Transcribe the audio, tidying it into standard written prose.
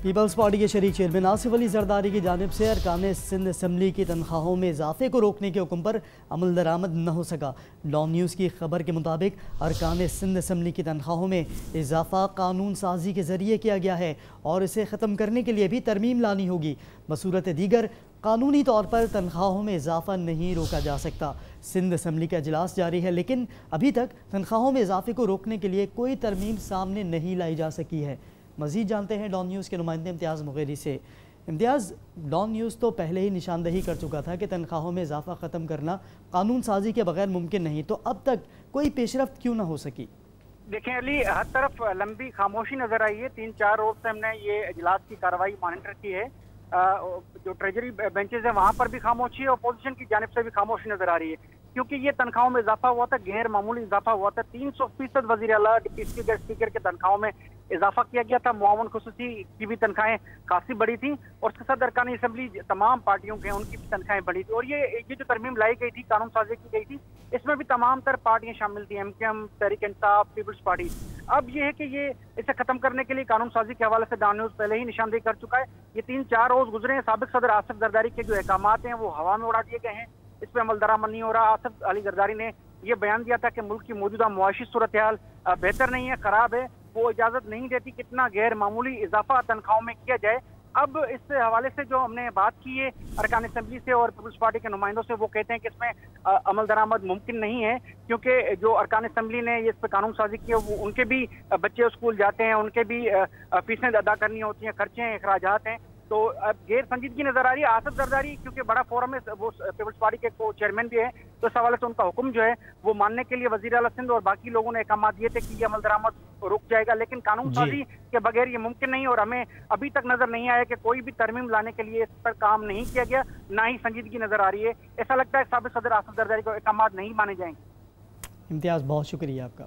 Peoples party کے شریک chairman Asif Ali Zardari کی جانب سے ارکان سندھ اسمبلی کی تنخواہوں میں اضافے کو روکنے کے حکم پر عمل درآمد نہ ہو سکا۔ ڈان نیوز کی خبر کے مطابق ارکان سندھ اسمبلی کی تنخواہوں میں اضافہ قانون سازی کے ذریعے کیا گیا ہے اور اسے ختم کرنے کے لیے بھی ترمیم لانی ہوگی۔ بصورت دیگر قانونی طور پر تنخواہوں میں اضافہ نہیں روکا جا سکتا۔ سندھ اسمبلی کا اجلاس جاری ہے، لیکن ابھی تک تنخواہوں میں اضافے کو روکنے کے لیے کوئی ترمیم سامنے نہیں لائی جا سکی ہے۔ مزید جانتے ہیں ڈان نیوز کے نمائندے امتیاز مغیری سے۔ امتیاز، ڈان نیوز تو پہلے ہی نشاندہی کر چکا تھا کہ تنخواہوں میں اضافہ ختم کرنا قانون سازی کے بغیر ممکن نہیں، تو اب تک کوئی پیش رفت کیوں نہ ہو سکی؟ دیکھیں علی، ہر طرف لمبی خاموشی نظر آئی ہے۔ 3-4 روز سے ہم نے یہ اجلاس کی کارروائی مانیٹر کی ہے۔ جو ٹریجری بینچز ہیں وہاں پر بھی خاموشی ہے، اپوزیشن کی جانب سے بھی خاموشی نظر آ رہی ہے، کیونکہ یہ تنخواہوں میں اضافہ ہوا تھا، غیر معمولی اضافہ ہوا تھا۔ 300% وزیر اعلیٰ ڈپٹی اسپیکر کے تنخواہوں میں اضافہ کیا گیا تھا۔ معاون خصوصی کی بھی تنخواہیں کافی بڑی تھیں، اور اس کے ساتھ ارکان اسمبلی تمام پارٹیوں کے ان کی بھی تنخواہیں بڑی تھیں۔ اور یہ جو ترمیم لائی گئی تھی، قانون سازی کی گئی تھی، اس میں بھی تمام تر پارٹیاں شامل تھیں، MKM، Tehreek Insaf, Peoples party. اب یہ ہے کہ یہ اسے ختم کرنے کے لیے قانون سازی کے حوالے سے ڈان نیوز پہلے ہی نشاندہی کر چکا ہے۔ یہ 3-4 روز گزرے ہیں، سابق صدر آصف زرداری کے جو احکامات ہیں وہ ہوا میں اڑا دیے گئے ہیں، اس پہ عمل درآمد نہیں ہو رہا۔ آصف علی زرداری نے یہ بیان دیا تھا کہ ملک کی موجودہ معاشی صورتحال بہتر نہیں ہے، خراب ہے، وہ اجازت نہیں دیتی کتنا غیر معمولی اضافہ تنخواہوں میں کیا جائے۔ اب اس حوالے سے جو ہم نے بات کی ہے ارکان اسمبلی سے اور پیپلز پارٹی کے نمائندوں سے، وہ کہتے ہیں کہ اس میں عمل درآمد ممکن نہیں ہے، کیونکہ جو ارکان اسمبلی نے اس پہ قانون سازی کی ہے وہ ان کے بھی بچے اسکول جاتے ہیں، ان کے بھی فیسیں ادا کرنی ہوتی ہیں، خرچے ہیں، اخراجات ہیں، تو اب غیر سنجیدگی نظر آ رہی ہے۔ آصف زرداری کیونکہ بڑا فورم ہے، وہ پیپلز پارٹی کے چیئرمین بھی ہیں، تو اس حوالے سے ان کا حکم جو ہے وہ ماننے کے لیے وزیر اعلیٰ سندھ اور باقی لوگوں نے احکامات دیے تھے کہ یہ عمل درآمد رک جائے گا، لیکن قانون سازی کے بغیر یہ ممکن نہیں، اور ہمیں ابھی تک نظر نہیں آیا کہ کوئی بھی ترمیم لانے کے لیے اس پر کام نہیں کیا گیا، نہ ہی سنجیدگی نظر آ رہی ہے۔ ایسا لگتا ہے سابق صدر آصف زرداری کو احکامات نہیں مانے جائیں گے۔ امتیاز، بہت شکریہ آپ کا۔